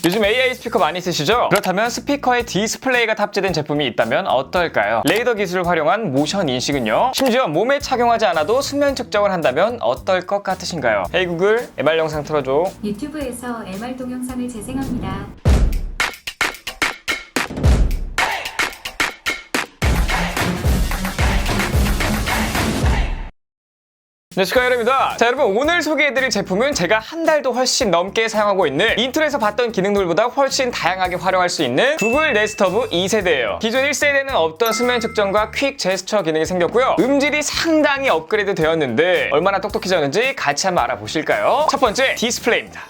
요즘 AI 스피커 많이 쓰시죠? 그렇다면 스피커에 디스플레이가 탑재된 제품이 있다면 어떨까요? 레이더 기술을 활용한 모션 인식은요, 심지어 몸에 착용하지 않아도 수면 측정을 한다면 어떨 것 같으신가요? 헤이 구글, MR 영상 틀어줘. 유튜브에서 MR 동영상을 재생합니다. 네, 축하드립니다. 자, 여러분, 오늘 소개해드릴 제품은 제가 한 달도 훨씬 넘게 사용하고 있는, 인트로에서 봤던 기능들보다 훨씬 다양하게 활용할 수 있는 구글 네스트 허브 2세대예요. 기존 1세대는 없던 수면 측정과 퀵 제스처 기능이 생겼고요. 음질이 상당히 업그레이드 되었는데 얼마나 똑똑해졌는지 같이 한번 알아보실까요? 첫 번째, 디스플레이입니다.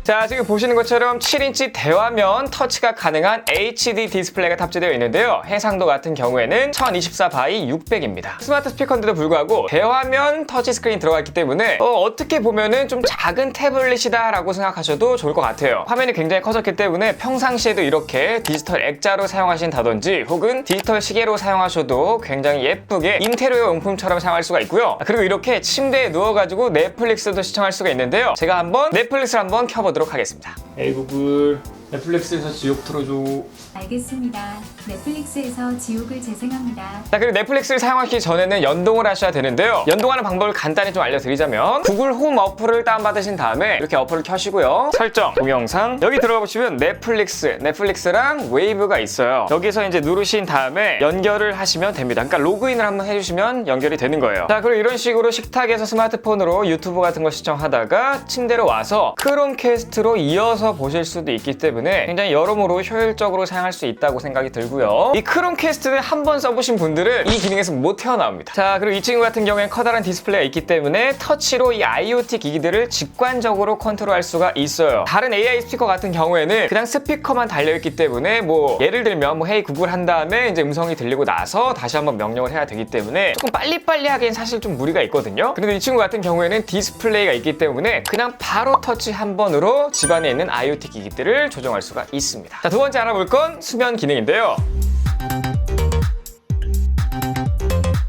자, 지금 보시는 것처럼 7인치 대화면 터치가 가능한 HD 디스플레이가 탑재되어 있는데요. 해상도 같은 경우에는 1024x 600입니다. 스마트 스피커인데도 불구하고 대화면 터치 스크린이 들어가 있기 때문에 어떻게 보면은 좀 작은 태블릿이다 라고 생각하셔도 좋을 것 같아요. 화면이 굉장히 커졌기 때문에 평상시에도 이렇게 디지털 액자로 사용하신다든지 혹은 디지털 시계로 사용하셔도 굉장히 예쁘게 인테리어 용품처럼 사용할 수가 있고요. 그리고 이렇게 침대에 누워가지고 넷플릭스도 시청할 수가 있는데요. 제가 한번 넷플릭스를 한번 켜보도록 하겠습니다. 에이 구글, 넷플릭스에서 지옥 틀어줘. 알겠습니다. 넷플릭스에서 지옥을 재생합니다. 자, 그리고 넷플릭스를 사용하기 전에는 연동을 하셔야 되는데요. 연동하는 방법을 간단히 좀 알려드리자면 구글 홈 어플을 다운받으신 다음에 이렇게 어플을 켜시고요. 설정, 동영상, 여기 들어가 보시면 넷플릭스랑 웨이브가 있어요. 여기서 이제 누르신 다음에 연결을 하시면 됩니다. 그러니까 로그인을 한번 해주시면 연결이 되는 거예요. 자, 그리고 이런 식으로 식탁에서 스마트폰으로 유튜브 같은 거 시청하다가 침대로 와서 크롬캐스트로 이어서 보실 수도 있기 때문에 굉장히 여러모로 효율적으로 사용할 수 있다고 생각이 들고요. 이 크롬캐스트는 한번 써보신 분들은 이 기능에서 못 태어나옵니다. 자, 그리고 이 친구 같은 경우에는 커다란 디스플레이가 있기 때문에 터치로 이 IoT 기기들을 직관적으로 컨트롤할 수가 있어요. 다른 AI 스피커 같은 경우에는 그냥 스피커만 달려있기 때문에 뭐 예를 들면 뭐 헤이 구글 한 다음에 이제 음성이 들리고 나서 다시 한번 명령을 해야 되기 때문에 조금 빨리빨리 하기엔 사실 좀 무리가 있거든요. 그런데 이 친구 같은 경우에는 디스플레이가 있기 때문에 그냥 바로 터치 한 번으로 집안에 있는 IoT 기기들을 조정할 수가 있습니다. 자, 두 번째 알아볼 건 수면 기능인데요.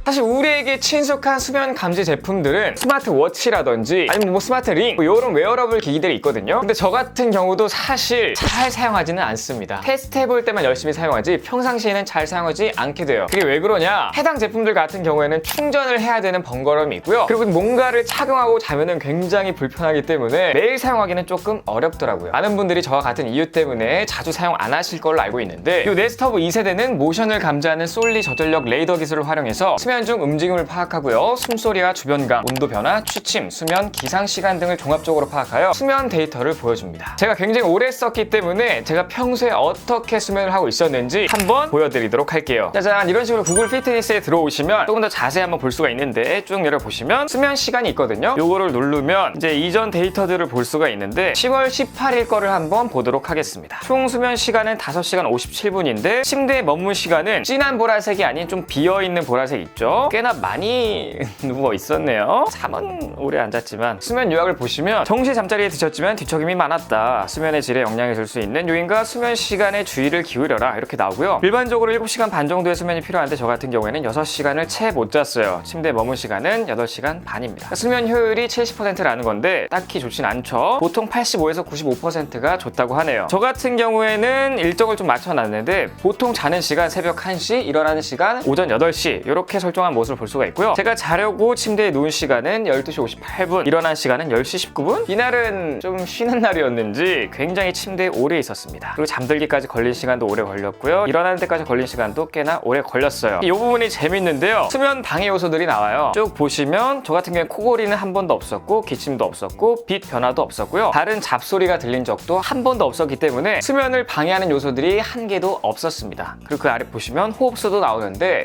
사실 우리에게 친숙한 수면 감지 제품들은 스마트워치라든지 아니면 뭐 스마트 링 이런 웨어러블 기기들이 있거든요. 근데 저 같은 경우도 사실 잘 사용하지는 않습니다. 테스트 해볼 때만 열심히 사용하지 평상시에는 잘 사용하지 않게 돼요. 그게 왜 그러냐? 해당 제품들 같은 경우에는 충전을 해야 되는 번거로움이 있고요. 그리고 뭔가를 착용하고 자면은 굉장히 불편하기 때문에 매일 사용하기는 조금 어렵더라고요. 많은 분들이 저와 같은 이유 때문에 자주 사용 안 하실 걸로 알고 있는데 이 네스트 허브 2세대는 모션을 감지하는 솔리 저전력 레이더 기술을 활용해서 수면 중 움직임을 파악하고요. 숨소리와 주변감, 온도 변화, 취침, 수면, 기상 시간 등을 종합적으로 파악하여 수면 데이터를 보여줍니다. 제가 굉장히 오래 썼기 때문에 제가 평소에 어떻게 수면을 하고 있었는지 한번 보여드리도록 할게요. 짜잔, 이런 식으로 구글 피트니스에 들어오시면 조금 더 자세히 한번 볼 수가 있는데 쭉 내려보시면 수면 시간이 있거든요. 요거를 누르면 이제 이전 데이터들을 볼 수가 있는데 10월 18일 거를 한번 보도록 하겠습니다. 총 수면 시간은 5시간 57분인데 침대에 머문 시간은 진한 보라색이 아닌 좀 비어있는 보라색 있죠? 꽤나 많이 누워 있었네요. 잠은 오래 안 잤지만 수면 요약을 보시면 정시 잠자리에 드셨지만 뒤척임이 많았다. 수면의 질에 영향을 줄 수 있는 요인과 수면 시간에 주의를 기울여라. 이렇게 나오고요. 일반적으로 7시간 반 정도의 수면이 필요한데 저 같은 경우에는 6시간을 채 못 잤어요. 침대에 머문 시간은 8시간 반입니다. 수면 효율이 70%라는 건데 딱히 좋진 않죠. 보통 85에서 95%가 좋다고 하네요. 저 같은 경우에는 일정을 좀 맞춰놨는데 보통 자는 시간 새벽 1시, 일어나는 시간 오전 8시 이렇게 설정한 모습을 볼 수가 있고요. 제가 자려고 침대에 누운 시간은 12시 58분, 일어난 시간은 10시 19분. 이날은 좀 쉬는 날이었는지 굉장히 침대에 오래 있었습니다. 그리고 잠들기까지 걸린 시간도 오래 걸렸고요. 일어나는 데까지 걸린 시간도 꽤나 오래 걸렸어요. 이 부분이 재밌는데요. 수면 방해 요소들이 나와요. 쭉 보시면 저 같은 경우에 코골이는 한 번도 없었고 기침도 없었고 빛 변화도 없었고요. 다른 잡소리가 들린 적도 한 번도 없었기 때문에 수면을 방해하는 요소들이 한 개도 없었습니다. 그리고 그 아래 보시면 호흡수도 나오는데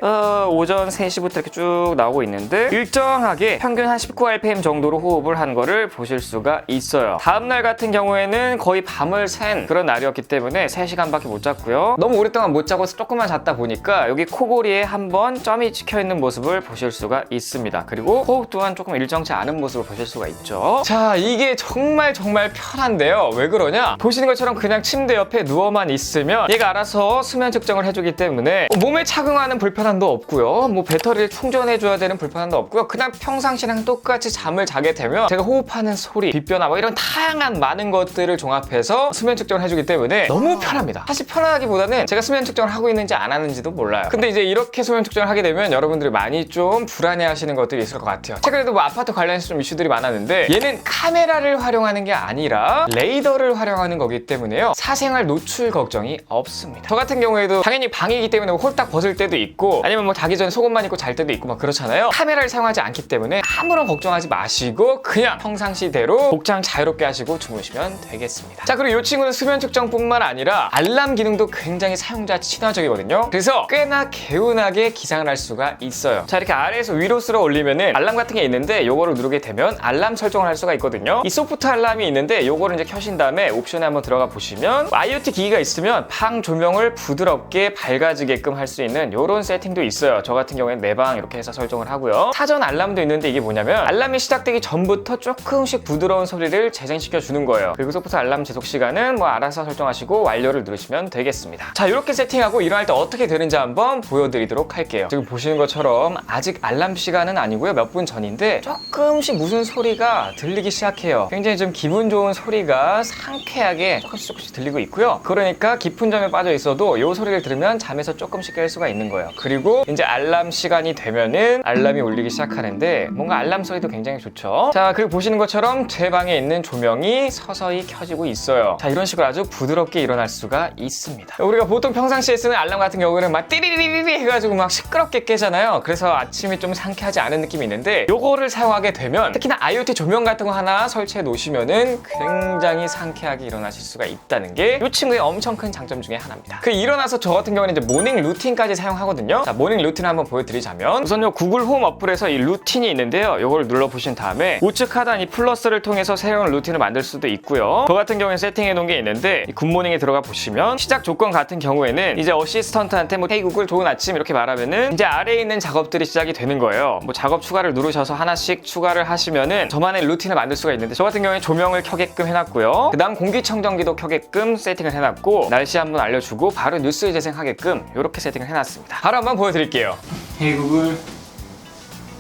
오전 3시부터 이렇게 쭉 나오고 있는데 일정하게 평균 한 19rpm 정도로 호흡을 한 거를 보실 수가 있어요. 다음날 같은 경우에는 거의 밤을 샌 그런 날이었기 때문에 3시간밖에 못 잤고요. 너무 오랫동안 못 자고 조금만 잤다 보니까 여기 코골이에 한번 점이 찍혀있는 모습을 보실 수가 있습니다. 그리고 호흡 또한 조금 일정치 않은 모습을 보실 수가 있죠. 자, 이게 정말 편한데요. 왜 그러냐? 보시는 것처럼 그냥 침대 옆에 누워만 있으면 얘가 알아서 수면 측정을 해주기 때문에 몸에 착용하는 불편함도 없고요. 뭐 배터리 배터리를 충전해줘야 되는 불편함도 없고요. 그냥 평상시랑 똑같이 잠을 자게 되면 제가 호흡하는 소리, 빗변화 뭐 이런 다양한 많은 것들을 종합해서 수면 측정을 해주기 때문에 너무 편합니다. 사실 편하기보다는 제가 수면 측정을 하고 있는지 안 하는지도 몰라요. 근데 이제 이렇게 수면 측정을 하게 되면 여러분들이 많이 좀 불안해하시는 것들이 있을 것 같아요. 최근에도 뭐 아파트 관련해서 좀 이슈들이 많았는데 얘는 카메라를 활용하는 게 아니라 레이더를 활용하는 거기 때문에요. 사생활 노출 걱정이 없습니다. 저 같은 경우에도 당연히 방이기 때문에 홀딱 벗을 때도 있고 아니면 뭐 자기 전에 속옷만 입고 잘 때도 있고 막 그렇잖아요. 카메라를 사용하지 않기 때문에 아무런 걱정하지 마시고 그냥 평상시대로 복장 자유롭게 하시고 주무시면 되겠습니다. 자, 그리고 이 친구는 수면 측정뿐만 아니라 알람 기능도 굉장히 사용자 친화적이거든요. 그래서 꽤나 개운하게 기상을 할 수가 있어요. 자, 이렇게 아래에서 위로 쓸어 올리면은 알람 같은 게 있는데 요거를 누르게 되면 알람 설정을 할 수가 있거든요. 이 소프트 알람이 있는데 요거를 이제 켜신 다음에 옵션에 한번 들어가 보시면 IoT 기기가 있으면 방 조명을 부드럽게 밝아지게끔 할 수 있는 요런 세팅도 있어요. 저 같은 경우에는 내 방 이렇게 해서 설정을 하고요. 사전 알람도 있는데 이게 뭐냐면 알람이 시작되기 전부터 조금씩 부드러운 소리를 재생시켜 주는 거예요. 그리고 소프트 알람 지속 시간은 뭐 알아서 설정하시고 완료를 누르시면 되겠습니다. 자, 이렇게 세팅하고 일어날 때 어떻게 되는지 한번 보여드리도록 할게요. 지금 보시는 것처럼 아직 알람 시간은 아니고요. 몇 분 전인데 조금씩 무슨 소리가 들리기 시작해요. 굉장히 좀 기분 좋은 소리가 상쾌하게 조금씩 들리고 있고요. 그러니까 깊은 잠에 빠져 있어도 이 소리를 들으면 잠에서 조금씩 깰 수가 있는 거예요. 그리고 이제 알람 시간이 되면은 알람이 울리기 시작하는데 뭔가 알람 소리도 굉장히 좋죠. 자, 그리고 보시는 것처럼 제 방에 있는 조명이 서서히 켜지고 있어요. 자, 이런 식으로 아주 부드럽게 일어날 수가 있습니다. 우리가 보통 평상시에 쓰는 알람 같은 경우는 막 띠리리리리 해가지고 막 시끄럽게 깨잖아요. 그래서 아침이 좀 상쾌하지 않은 느낌이 있는데 요거를 사용하게 되면 특히나 IoT 조명 같은 거 하나 설치해 놓으시면은 굉장히 상쾌하게 일어나실 수가 있다는 게 이 친구의 엄청 큰 장점 중에 하나입니다. 그 일어나서 저 같은 경우는 이제 모닝 루틴까지 사용하거든요. 자, 모닝 루틴 한번 보여드리자면 우선 요 구글 홈 어플에서 이 루틴이 있는데요. 요걸 눌러보신 다음에 우측 하단 이 플러스를 통해서 새로운 루틴을 만들 수도 있고요. 저 같은 경우에 세팅해 놓은 게 있는데 이 굿모닝에 들어가 보시면 시작 조건 같은 경우에는 이제 어시스턴트한테 뭐 헤이 구글 좋은 아침 이렇게 말하면은 이제 아래에 있는 작업들이 시작이 되는 거예요. 뭐 작업 추가를 누르셔서 하나씩 추가를 하시면은 저만의 루틴을 만들 수가 있는데 저 같은 경우에 조명을 켜게끔 해놨고요. 그 다음 공기청정기도 켜게끔 세팅을 해놨고 날씨 한번 알려주고 바로 뉴스 재생하게끔 이렇게 세팅을 해놨습니다. 바로 한번 보여드릴게요. 헤이 구글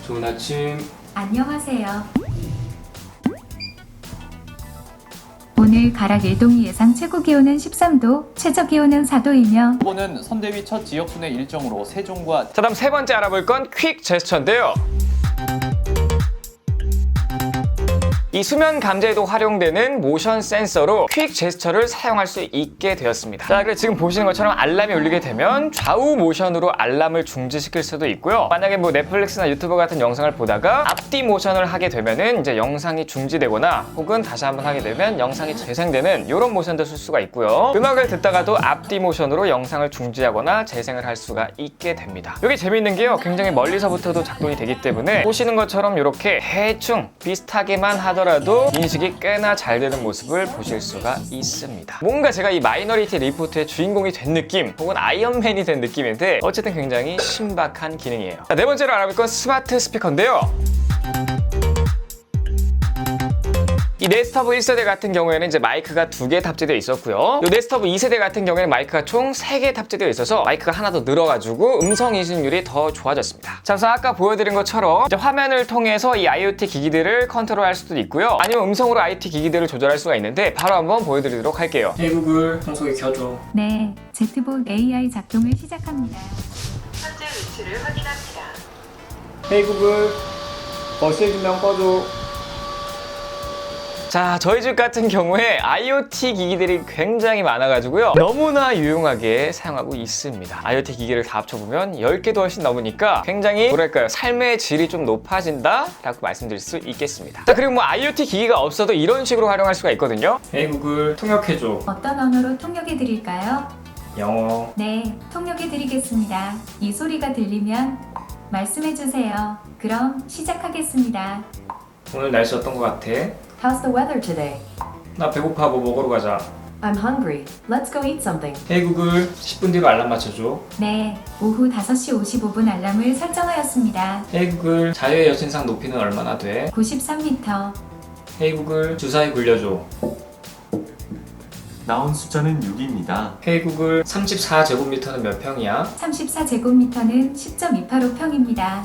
좋은 아침. 안녕하세요. 오늘 가락 1동이 예상 최고 기온은 13도, 최저 기온은 4도이며 이번은 선대위 첫 지역순회 일정으로 세종과 자, 다음 세 번째 알아볼 건 퀵 제스처인데요. 이 수면 감지에도 활용되는 모션 센서로 퀵 제스처를 사용할 수 있게 되었습니다. 자, 그래서 지금 보시는 것처럼 알람이 울리게 되면 좌우 모션으로 알람을 중지시킬 수도 있고요. 만약에 뭐 넷플릭스나 유튜브 같은 영상을 보다가 앞뒤 모션을 하게 되면은 이제 영상이 중지되거나 혹은 다시 한번 하게 되면 영상이 재생되는 이런 모션도 쓸 수가 있고요. 음악을 듣다가도 앞뒤 모션으로 영상을 중지하거나 재생을 할 수가 있게 됩니다. 이게 재밌는 게요. 굉장히 멀리서부터도 작동이 되기 때문에 보시는 것처럼 이렇게 대충 비슷하게만 하더라도 인식이 꽤나 잘 되는 모습을 보실 수가 있습니다. 뭔가 제가 이 마이너리티 리포트의 주인공이 된 느낌 혹은 아이언맨이 된 느낌인데 어쨌든 굉장히 신박한 기능이에요. 자, 네 번째로 알아볼 건 스마트 스피커인데요. 이 네스터브 1세대 같은 경우에는 이제 마이크가 2개 탑재되어 있었고요. 이 네스터브 2세대 같은 경우에는 마이크가 총 3개 탑재되어 있어서 마이크가 하나 더 늘어가지고 음성 인식률이 더 좋아졌습니다. 자, 우선 아까 보여드린 것처럼 이제 화면을 통해서 이 IoT 기기들을 컨트롤할 수도 있고요. 아니면 음성으로 IoT 기기들을 조절할 수가 있는데 바로 한번 보여드리도록 할게요. 헤이 구글 청소기 켜줘. 네, 제트봇 AI 작동을 시작합니다. 현재 위치를 확인합니다. 헤이 구글 거실 조명 꺼줘. 자, 저희 집 같은 경우에 IoT 기기들이 굉장히 많아가지고요. 너무나 유용하게 사용하고 있습니다. IoT 기기를 다 합쳐보면 10개도 훨씬 넘으니까 굉장히 뭐랄까요, 삶의 질이 좀 높아진다 라고 말씀드릴 수 있겠습니다. 자, 그리고 뭐 IoT 기기가 없어도 이런 식으로 활용할 수가 있거든요. 헤이 구글 통역해줘. 어떤 언어로 통역해 드릴까요? 영어. 네, 통역해 드리겠습니다. 이 소리가 들리면 말씀해 주세요. 그럼 시작하겠습니다. 오늘 날씨 어떤 거 같아? How's the weather today? 나 배고파. 뭐 먹으러 가자. I'm hungry. Let's go eat something. 헤이 구글 10분 뒤로 알람 맞춰줘. 네, 오후 5시 55분 알람을 설정하였습니다. 헤이 구글 자유의 여신상 높이는 얼마나 돼? 93m. 헤이 구글 주사위 굴려줘. 나온 숫자는 6입니다. 헤이 구글 34제곱미터는 몇 평이야? 34제곱미터는 10.285평입니다.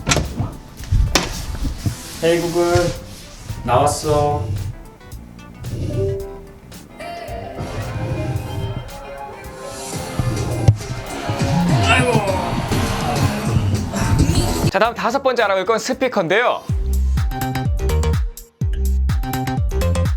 헤이 구글 나왔어. 자, 다음 5번째 알아볼 건 스피커인데요.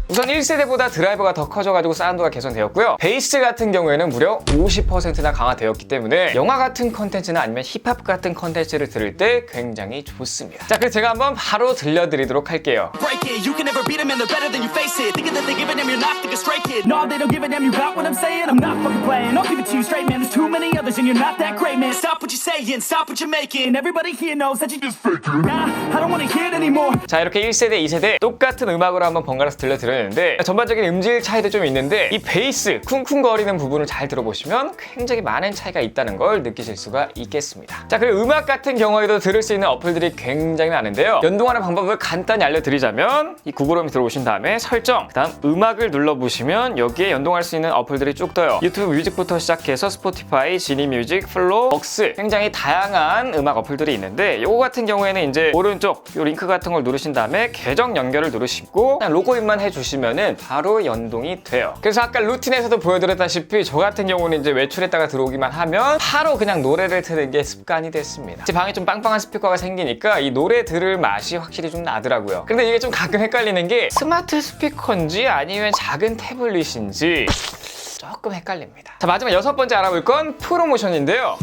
우선 1세대보다 드라이버가 더 커져가지고 사운드가 개선되었고요. 베이스 같은 경우에는 무려 50%나 강화되었기 때문에 영화 같은 컨텐츠나 아니면 힙합 같은 컨텐츠를 들을 때 굉장히 좋습니다. 자, 그래서 제가 한번 바로 들려드리도록 할게요. Break it. You can never beat them and they're better than you face it. Thinking that they giving them, you're not think a straight kid. No, they don't give a damn, you got what I'm saying. I'm not fucking playing. I'll give it to you straight, man. There's too many others and you're not that great, man. Stop what you're saying, stop what you're making. Everybody here knows that you just faking. Nah, I don't wanna hear it anymore. 자, 이렇게 1세대, 2세대 똑같은 음악으로 한번 번갈아서 들려드렸는데 전반적인 음질 차이도 좀 있는데 이 베이스 쿵쿵거리는 부분을 잘 들어보시면 굉장히 많은 차이가 있다는 걸 느끼실 수가 있겠습니다. 자, 그리고 음악 같은 경우에도 들을 수 있는 어플들이 굉장히 많은데요. 연동하는 방법을 간단히 알려드리자면 이 구글홈에 들어오신 다음에 설정, 그 다음 음악을 눌러보시면 여기에 연동할 수 있는 어플들이 쭉 떠요. 유튜브 뮤직부터 시작해서 스포티파이, 지니뮤직, 플로우, 벅스 굉장히 다양한 음악 어플들이 있는데 요거 같은 경우에는 이제 오른쪽 요 링크 같은 걸 누르신 다음에 계정 연결을 누르시고 그냥 로그인만 해주시면은 바로 연동이 돼요. 그래서 아까 루틴에서도 보여드렸다시피 저 같은 경우는 이제 외출했다가 들어오기만 하면 바로 그냥 노래를 트는 게 습관이 됐습니다. 제 방에 좀 빵빵한 스피커가 생기니까 이 노래 들을 맛이 확실히 좀 나더라고요. 근데 이게 좀 가끔 헷갈리는 게 스마트 스피커인지 아니면 작은 태블릿인지 조금 헷갈립니다. 자, 마지막 6번째 알아볼 건 프로모션인데요.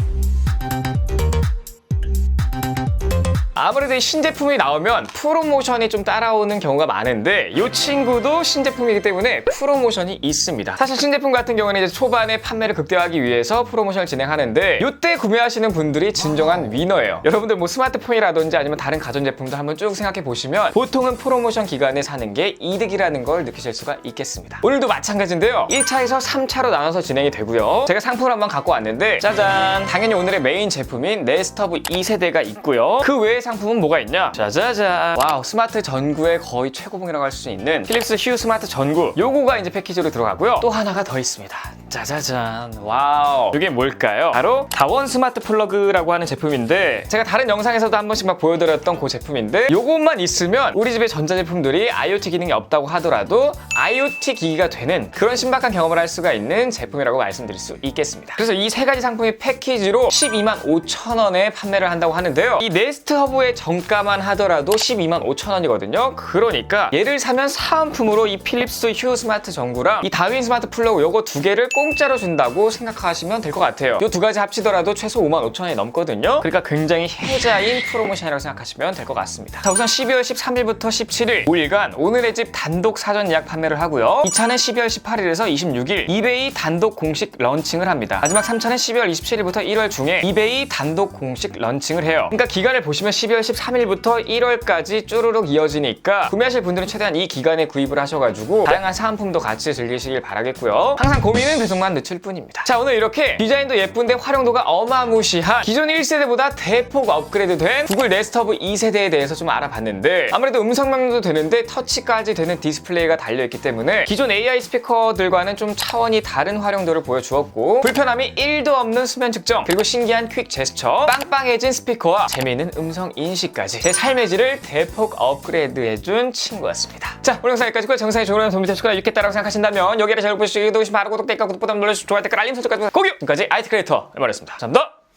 아무래도 이 신제품이 나오면 프로모션이 좀 따라오는 경우가 많은데 이 친구도 신제품이기 때문에 프로모션이 있습니다. 사실 신제품 같은 경우는 이제 초반에 판매를 극대화하기 위해서 프로모션을 진행하는데 이때 구매하시는 분들이 진정한 위너예요. 여러분들 뭐 스마트폰이라든지 아니면 다른 가전제품도 한번 쭉 생각해 보시면 보통은 프로모션 기간에 사는 게 이득이라는 걸 느끼실 수가 있겠습니다. 오늘도 마찬가지인데요. 1차에서 3차로 나눠서 진행이 되고요. 제가 상품을 한번 갖고 왔는데 짜잔! 당연히 오늘의 메인 제품인 네스트허브 2세대가 있고요. 그 외에 상품은 뭐가 있냐? 짜자잔! 와우, 스마트 전구의 거의 최고봉이라고 할 수 있는 필립스 휴 스마트 전구, 요거가 이제 패키지로 들어가고요. 또 하나가 더 있습니다. 짜자잔! 와우, 이게 뭘까요? 바로 다원 스마트 플러그라고 하는 제품인데 제가 다른 영상에서도 한 번씩 막 보여드렸던 그 제품인데 요것만 있으면 우리 집에 전자제품들이 IoT 기능이 없다고 하더라도 IoT 기기가 되는 그런 신박한 경험을 할 수가 있는 제품이라고 말씀드릴 수 있겠습니다. 그래서 이 세 가지 상품이 패키지로 125,000원에 판매를 한다고 하는데요. 이 네스트 허브의 정가만 하더라도 125,000원이거든요. 그러니까 얘를 사면 사은품으로 이 필립스 휴 스마트 전구랑 이 다윈 스마트 플러그 요거 두 개를 공짜로 준다고 생각하시면 될 것 같아요. 요 두 가지 합치더라도 최소 55,000원이 넘거든요. 그러니까 굉장히 혜자인 프로모션이라고 생각하시면 될 것 같습니다. 자, 우선 12월 13일부터 17일 5일간 오늘의 집 단독 사전 예약 판매를 하고요. 2차는 12월 18일에서 26일 이베이 단독 공식 런칭을 합니다. 마지막 3차는 12월 27일부터 1월 중에 이베이 단독 공식 런칭을 해요. 그러니까 기간을 보시면 12월 13일부터 1월까지 쭈루룩 이어지니까 구매하실 분들은 최대한 이 기간에 구입을 하셔가지고 다양한 사은품도 같이 즐기시길 바라겠고요. 항상 고민은 배송만 늦출 뿐입니다. 자, 오늘 이렇게 디자인도 예쁜데 활용도가 어마무시한 기존 1세대보다 대폭 업그레이드된 구글 네스트허브 2세대에 대해서 좀 알아봤는데 아무래도 음성 명료도 되는데 터치까지 되는 디스플레이가 달려있기 때문에 기존 AI 스피커들과는 좀 차원이 다른 활용도를 보여주었고 불편함이 1도 없는 수면 측정 그리고 신기한 퀵 제스처 빵빵해진 스피커와 재미있는 음성 인식까지 제 삶의 질을 대폭 업그레이드해준 친구였습니다. 자, 오늘 영상 여기까지고요. 정상에 좋은 도움이 되셨거나 유익했다고 생각하신다면 여기를 잘 보시고 구독, 바로 구독, 댓글, 구독 버튼 눌러주시고 좋아요, 댓글, 알림 설정까지 고교! 지금까지 IT 크리에이터 엠마였습니다. 감사합니다.